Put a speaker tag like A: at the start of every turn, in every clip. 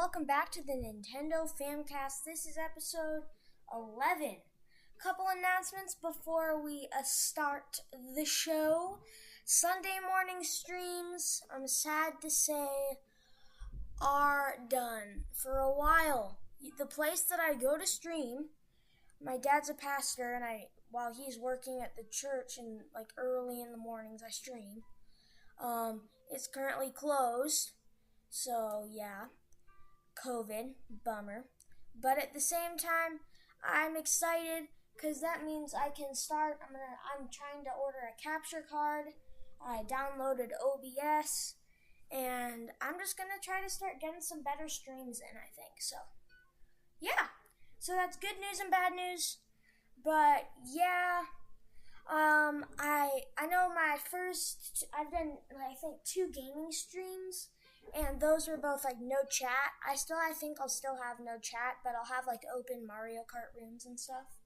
A: welcome back to the NintendoFamCast. This is episode 11. Couple announcements before we start the show. Sunday morning streams, I'm sad to say, are done for a while. The place that I go to stream, my dad's a pastor, and while he's working at the church and early in the mornings I stream, it's currently closed. So yeah, COVID, bummer. But at the same time, I'm excited because that means I can start. I'm trying to order a capture card. I downloaded OBS, and I'm just gonna try to start getting some better streams in, I think. So yeah, so that's good news and bad news. But yeah, I know I've done I think 2 gaming streams, and those were both no chat. I think I'll still have no chat, but I'll have open Mario Kart rooms and stuff.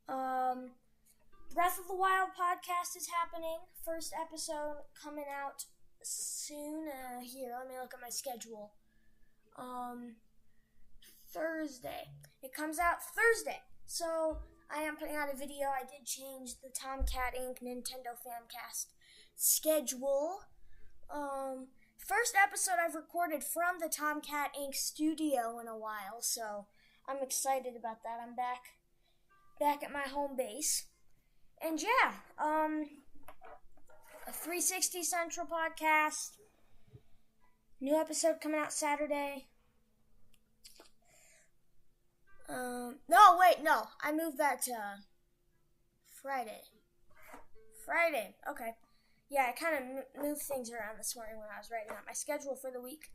A: Breath of the Wild podcast is happening. First episode coming out soon. Here, let me look at my schedule. Thursday. It comes out Thursday. So I am putting out a video. I did change the Tomcat Inc. NintendoFamCast schedule. First episode I've recorded from the Tomcat Inc. studio in a while, so I'm excited about that. I'm back at my home base. And yeah, a 360 Central podcast. New episode coming out Saturday. No, I moved that to Friday. Okay. Yeah, I kind of moved things around this morning when I was writing out my schedule for the week.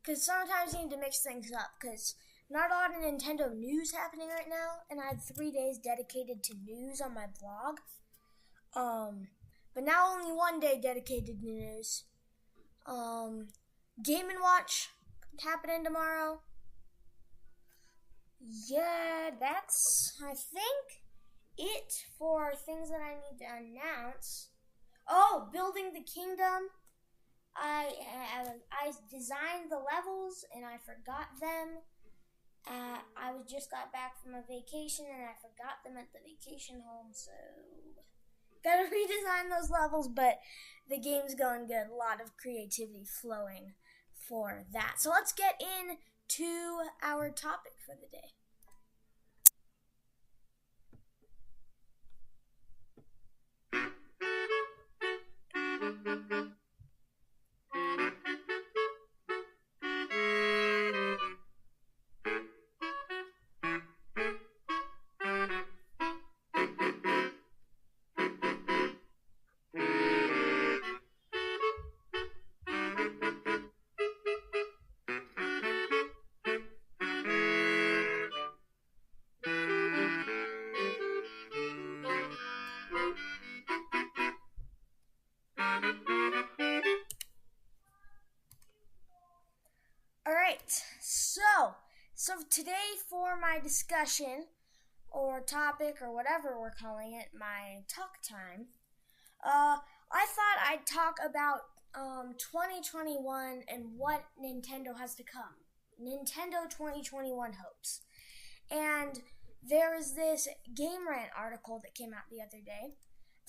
A: Because sometimes you need to mix things up. Because not a lot of Nintendo news happening right now. And I had 3 days dedicated to news on my blog. But now only 1 day dedicated to news. Game & Watch happening tomorrow. Yeah, that's, I think, it for things that I need to announce. Oh, Building the Kingdom. I designed the levels and I forgot them. I just got back from a vacation and I forgot them at the vacation home, so gotta redesign those levels, but the game's going good. A lot of creativity flowing for that. So let's get into our topic for the day. So today for my discussion, or topic, or whatever we're calling it, my talk time, I thought I'd talk about 2021 and what Nintendo has to come. Nintendo 2021 hopes. And there is this Game Rant article that came out the other day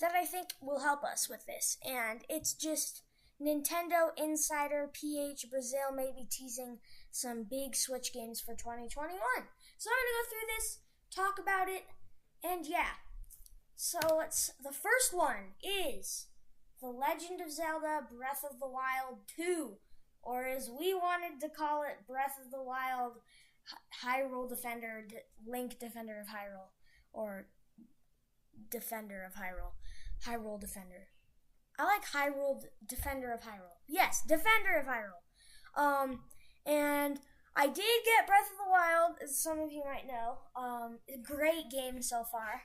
A: that I think will help us with this. And it's just Nintendo Insider PH Brazil may be teasing some big Switch games for 2021. So I'm going to go through this, talk about it, and yeah. So the first one is The Legend of Zelda Breath of the Wild 2, or as we wanted to call it, Breath of the Wild Hyrule Defender, Link Defender of Hyrule, or Defender of Hyrule, Hyrule Defender. I like Hyrule Defender of Hyrule. Yes, Defender of Hyrule. And I did get Breath of the Wild, as some of you might know. Great game so far.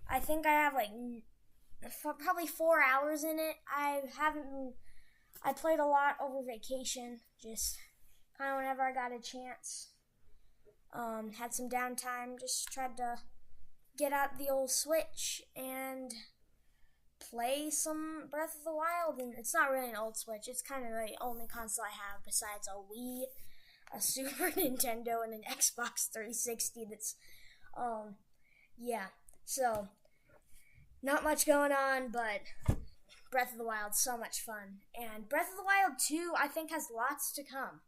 A: I think I have probably 4 hours in it. I played a lot over vacation, just kind of whenever I got a chance. Had some downtime, just tried to get out the old Switch and play some Breath of the Wild. And it's not really an old Switch, it's kind of the only console I have besides a Wii. a Super Nintendo and an Xbox 360 that's, yeah. So, not much going on, but Breath of the Wild, so much fun. And Breath of the Wild 2, I think, has lots to come.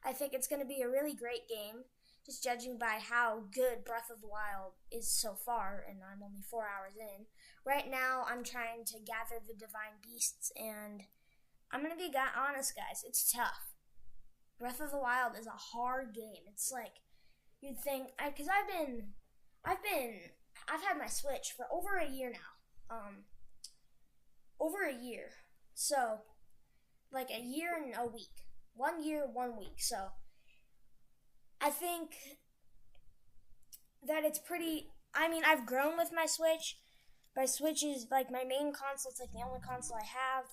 A: I think it's going to be a really great game, just judging by how good Breath of the Wild is so far, and I'm only 4 hours in. Right now, I'm trying to gather the Divine Beasts, and I'm going to be honest, guys, it's tough. Breath of the Wild is a hard game. It's like, you'd think, because I've had my Switch for over a year now. Over a year. So, like a year and a week. 1 year, 1 week. So, I think that it's pretty, I've grown with my Switch. My Switch is like my main console. It's like the only console I have.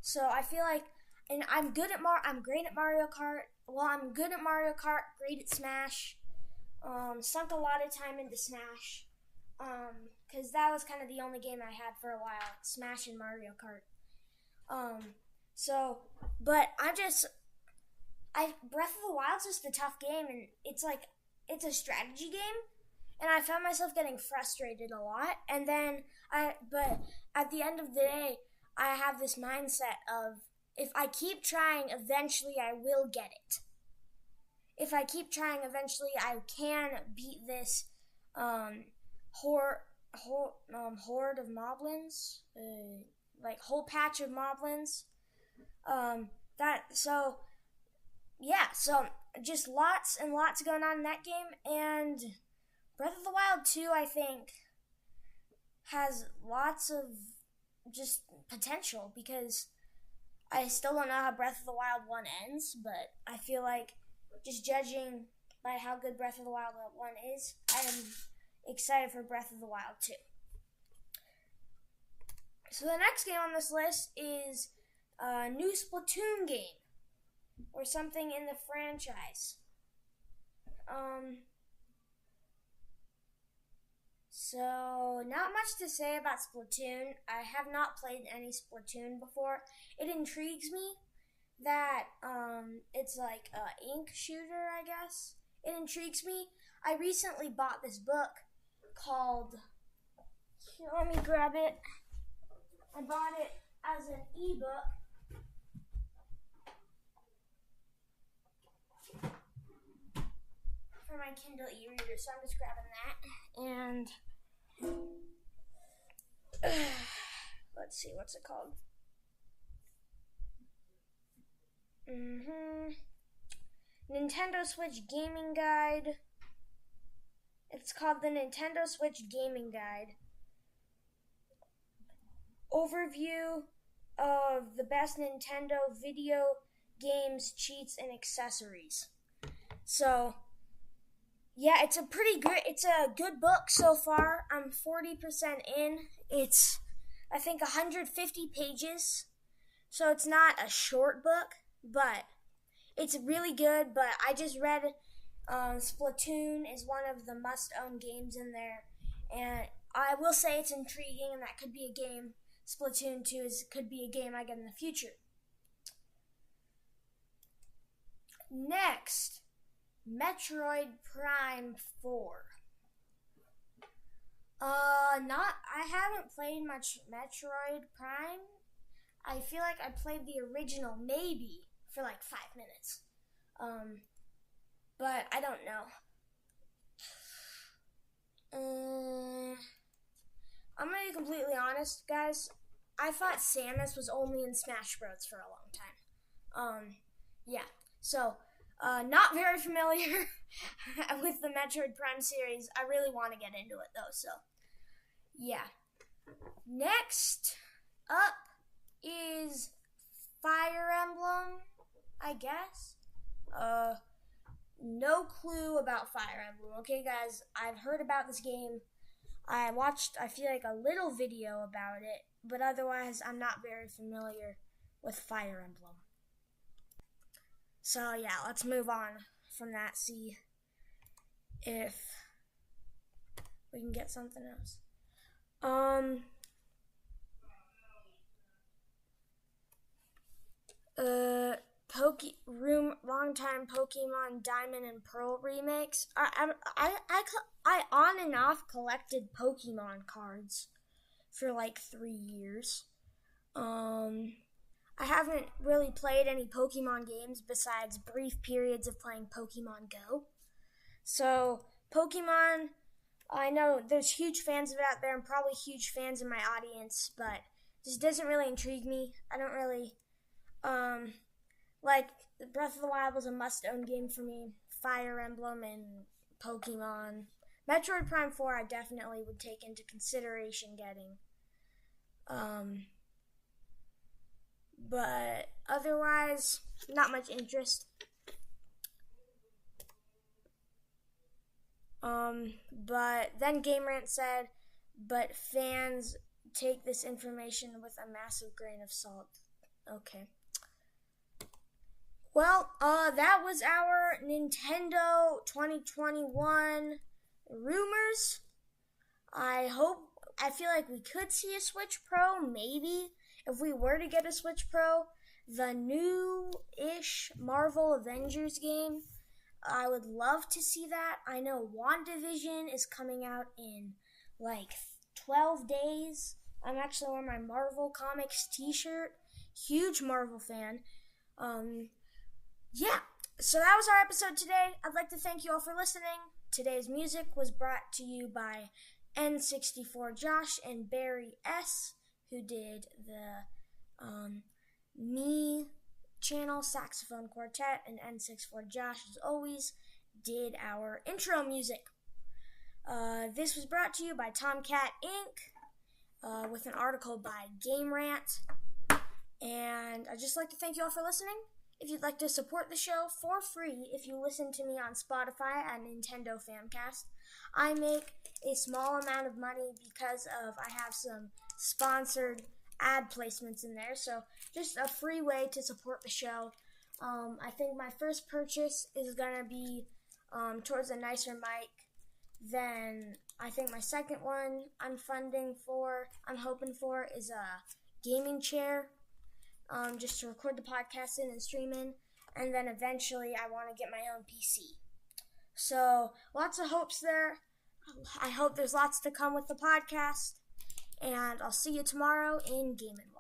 A: So, I feel like, and I'm great at Mario Kart. Well, I'm good at Mario Kart, great at Smash. Sunk a lot of time into Smash. Because that was kind of the only game I had for a while, Smash and Mario Kart. Breath of the Wild's just a tough game, and it's a strategy game, and I found myself getting frustrated a lot, but at the end of the day, I have this mindset of, if I keep trying, eventually I will get it. If I keep trying, eventually I can beat this, horde of moblins, whole patch of moblins. So just lots and lots going on in that game, and Breath of the Wild 2, I think, has lots of just potential, because I still don't know how Breath of the Wild 1 ends, but I feel like, just judging by how good Breath of the Wild 1 is, I am excited for Breath of the Wild 2. So the next game on this list is a new Splatoon game, or something in the franchise. So not much to say about Splatoon. I have not played any Splatoon before. It intrigues me that it's like a ink shooter, I guess. It intrigues me. I recently bought this book called, here, let me grab it. I bought it as an ebook. For my Kindle e-reader, so I'm just grabbing that. And let's see, what's it called? Nintendo Switch Gaming Guide. It's called the Nintendo Switch Gaming Guide. Overview of the best Nintendo video games, cheats, and accessories. So, yeah, it's a good book so far. I'm 40% in. It's, I think, 150 pages. So it's not a short book, but it's really good. But I just read Splatoon is one of the must-own games in there. And I will say it's intriguing, and that could be a game. Splatoon 2 could be a game I get in the future. Next, Metroid Prime 4. I haven't played much Metroid Prime. I feel like I played the original maybe for like 5 minutes. But I don't know. I'm gonna be completely honest, guys. I thought Samus was only in Smash Bros. For a long time. Yeah. So, not very familiar with the Metroid Prime series. I really want to get into it, though, so, yeah. Next up is Fire Emblem, I guess. No clue about Fire Emblem. Okay, guys, I've heard about this game. I feel like, a little video about it, but otherwise I'm not very familiar with Fire Emblem. So, yeah, let's move on from that, see if we can get something else. longtime Pokemon Diamond and Pearl remakes. I on and off collected Pokemon cards for like 3 years. I haven't really played any Pokemon games besides brief periods of playing Pokemon Go. So, Pokemon, I know there's huge fans of it out there and probably huge fans in my audience, but it just doesn't really intrigue me. I don't really, like, Breath of the Wild was a must-own game for me. Fire Emblem and Pokemon. Metroid Prime 4 I definitely would take into consideration getting. But otherwise, not much interest. But then Game Rant said, but fans take this information with a massive grain of salt. Okay. Well, that was our Nintendo 2021 rumors. I feel like we could see a Switch Pro, maybe. If we were to get a Switch Pro, the new-ish Marvel Avengers game, I would love to see that. I know WandaVision is coming out in like 12 days. I'm actually wearing my Marvel Comics t-shirt. Huge Marvel fan. Yeah, so that was our episode today. I'd like to thank you all for listening. Today's music was brought to you by N64 Josh and Barry S., who did the Me channel, Saxophone Quartet, and N64 Josh, as always, did our intro music. This was brought to you by Tomcat Inc., with an article by Game Rant. And I'd just like to thank you all for listening. If you'd like to support the show for free, if you listen to me on Spotify at NintendoFamCast, I make a small amount of money because I have some sponsored ad placements in there. So just a free way to support the show. I think my first purchase is going to be towards a nicer mic. Then I think my second one I'm hoping for is a gaming chair. Just to record the podcast in and stream in. And then eventually I want to get my own PC. So, lots of hopes there. I hope there's lots to come with the podcast. And I'll see you tomorrow in Game &